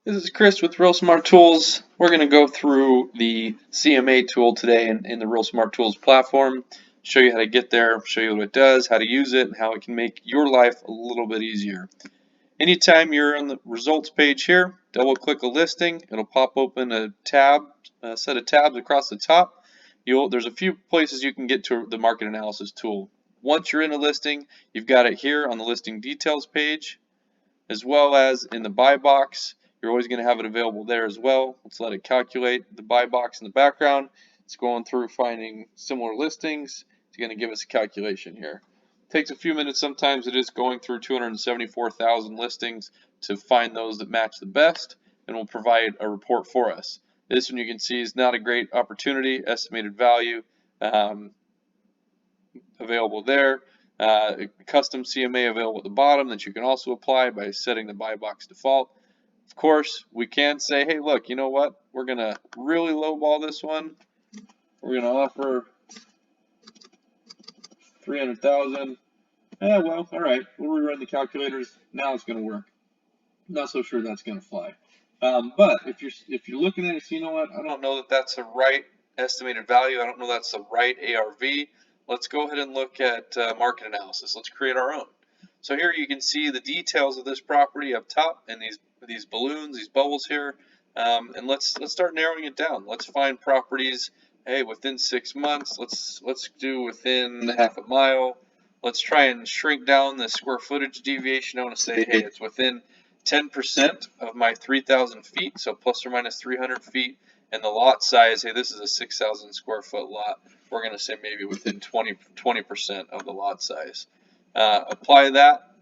This is Chris with Real Smart Tools. We're going to go through the CMA tool today in the Real Smart Tools platform, show you how to get there, show you what it does, how to use it, and how it can make your life a little bit easier. Anytime you're on the results page here, double click a listing, it'll pop open a set of tabs across the top. There's a few places you can get to the market analysis tool. Once you're in a listing, you've got it here on the listing details page, as well as in the buy box. You're always going to have it available there as well. Let's let it calculate the buy box in the background. It's going through finding similar listings. It's going to give us a calculation here. It takes a few minutes. Sometimes it is going through 274,000 listings to find those that match the best, and will provide a report for us. This one you can see is not a great opportunity. Estimated value available there. Custom CMA available at the bottom that you can also apply by setting the buy box default. Of course, we can say, hey, look, you know what? We're going to really lowball this one. We're going to offer 300,000. Well, all right. We'll rerun the calculators. Now it's going to work. Not so sure that's going to fly. But if you're looking at it, so you know what? I don't know that that's the right estimated value. I don't know that's the right ARV. Let's go ahead and look at market analysis. Let's create our own. So here you can see the details of this property up top and these balloons, these bubbles here. And let's start narrowing it down. Let's find properties. Hey, within 6 months. Let's do within half a mile. Let's try and shrink down the square footage deviation. I want to say, hey, it's within 10% of my 3,000 feet, so plus or minus 300 feet. And the lot size, hey, this is a 6,000 square foot lot. We're going to say maybe within 20% of the lot size. Apply that,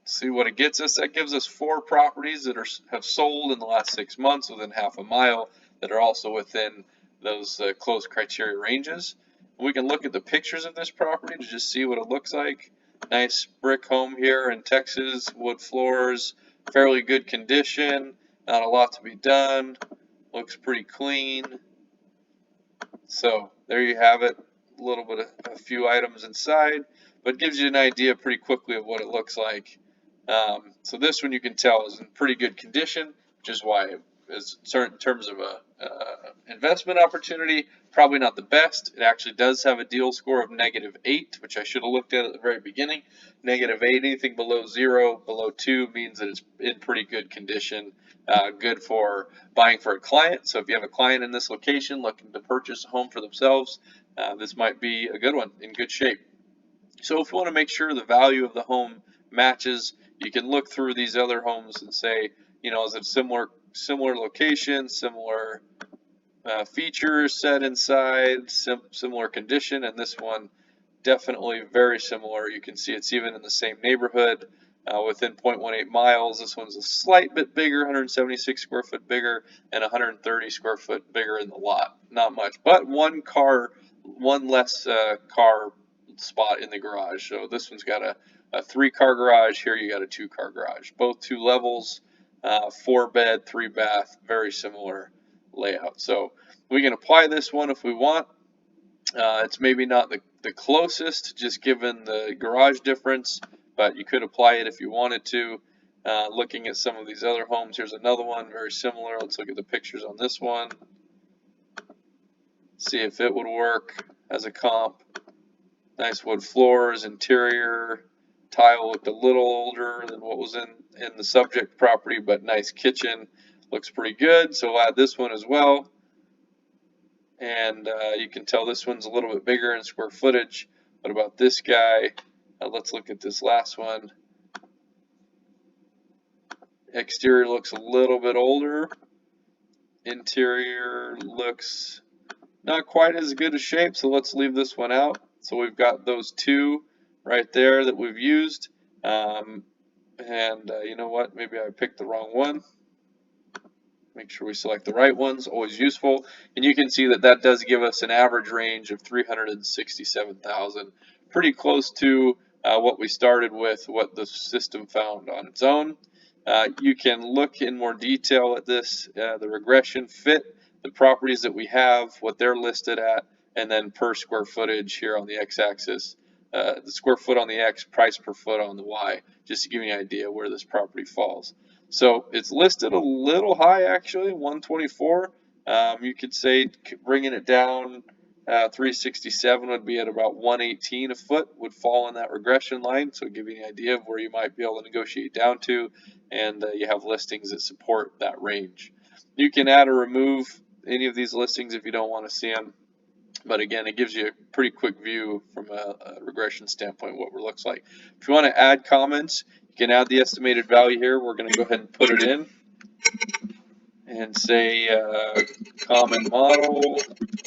see what it gets us. That gives us 4 properties that have sold in the last 6 months within half a mile that are also within those close criteria ranges. We can look at the pictures of this property to just see what it looks like. Nice brick home here in Texas, wood floors, fairly good condition, not a lot to be done, looks pretty clean. So there you have it, a little bit of a few items inside, but it gives you an idea pretty quickly of what it looks like. So this one you can tell is in pretty good condition, which is why it is, in terms of a investment opportunity, probably not the best. It actually does have a deal score of -8, which I should have looked at the very beginning. -8, anything below 0, below 2 means that it's in pretty good condition, good for buying for a client. So if you have a client in this location looking to purchase a home for themselves, this might be a good one, in good shape. So if you want to make sure the value of the home matches, you can look through these other homes and say, you know, is it similar location, similar features set inside, similar condition, and this one definitely very similar. You can see it's even in the same neighborhood within 0.18 miles. This one's a slight bit bigger, 176 square foot bigger, and 130 square foot bigger in the lot. Not much, but one less car spot in the garage. So this one's got a 3-car garage. Here you got a 2-car garage. Both 2 levels, 4-bed, 3-bath, very similar layout. So we can apply this one if we want. It's maybe not the closest, just given the garage difference, but you could apply it if you wanted to. Looking at some of these other homes, here's another one very similar. Let's look at the pictures on this one. See if it would work as a comp. Nice wood floors, interior tile looked a little older than what was in the subject property, but nice kitchen, looks pretty good. So we'll add this one as well. And you can tell this one's a little bit bigger in square footage. What about this guy? Let's look at this last one. Exterior looks a little bit older. Interior looks not quite as good a shape, so let's leave this one out. So we've got those 2 right there that we've used. You know what? Maybe I picked the wrong one. Make sure we select the right ones, always useful. And you can see that that does give us an average range of 367,000, pretty close to what we started with, what the system found on its own. You can look in more detail at this, the regression fit, the properties that we have, what they're listed at, and then per square footage here on the x-axis. the square foot on the X, price per foot on the Y, just to give you an idea where this property falls. So it's listed a little high actually, 124. You could say bringing it down 367 would be at about 118 a foot, would fall in that regression line. So give you an idea of where you might be able to negotiate down to, and you have listings that support that range. You can add or remove any of these listings if you don't want to see them. But again, it gives you a pretty quick view from a regression standpoint what it looks like. If you want to add comments, you can add the estimated value here. We're going to go ahead and put it in and say common model,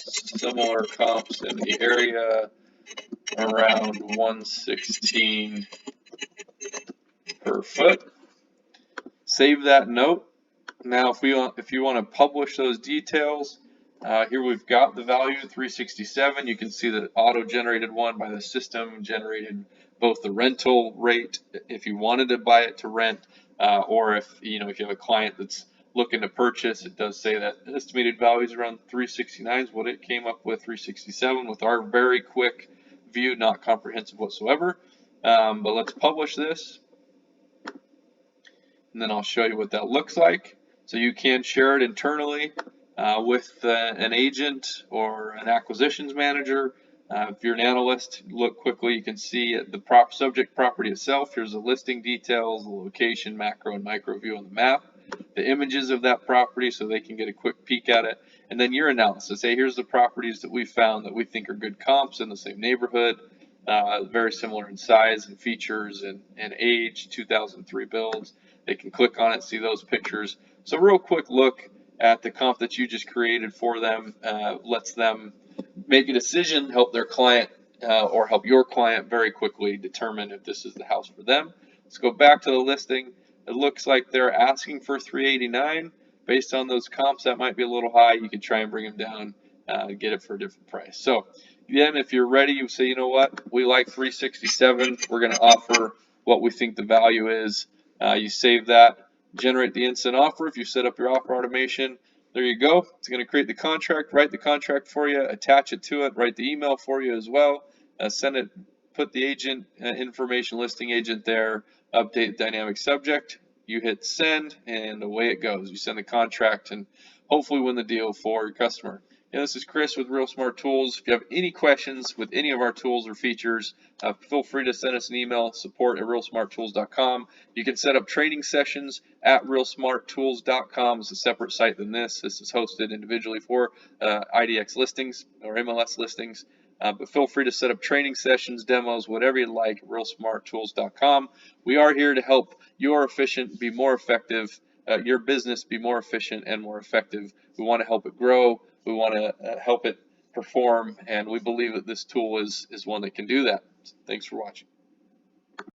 similar comps in the area around 116 per foot. Save that note. Now, if you want to publish those details, here we've got the value 367. You can see that auto-generated one by the system generated both the rental rate if you wanted to buy it to rent, or if you have a client that's looking to purchase. It does say that estimated value is around 369 is what it came up with, 367 with our very quick view, not comprehensive whatsoever. But let's publish this, and then I'll show you what that looks like. So you can share it internally with an agent or an acquisitions manager. If you're an analyst, look quickly, you can see the subject property itself. Here's the listing details, the location, macro and micro view on the map, the images of that property so they can get a quick peek at it, and then your analysis. Hey, here's the properties that we found that we think are good comps in the same neighborhood, very similar in size and features and age, 2003 builds. They can click on it, see those pictures. So real quick look at the comp that you just created for them lets them make a decision, help their client or help your client very quickly determine if this is the house for them. Let's go back to the listing. It looks like they're asking for 389. Based on those comps, that might be a little high. You can try and bring them down and get it for a different price. So again, if you're ready, you say, you know what, we like 367. We're going to offer what we think the value is. You save that, generate the instant offer. If you set up your offer automation, there you go. It's going to create the contract, write the contract for you, attach it to it, write the email for you as well, send it, put the agent information, listing agent there, update dynamic subject. You hit send, and away it goes. You send the contract and hopefully win the deal for your customer. This is Chris with Real Smart Tools. If you have any questions with any of our tools or features, feel free to send us an email, support@realsmarttools.com. You can set up training sessions at realsmarttools.com. It's a separate site than this. This is hosted individually for IDX listings or MLS listings. But feel free to set up training sessions, demos, whatever you like, realsmarttools.com. We are here to help your efficient be more effective, your business be more efficient and more effective. We want to help it grow. We want to help it perform, and we believe that this tool is one that can do that. Thanks for watching.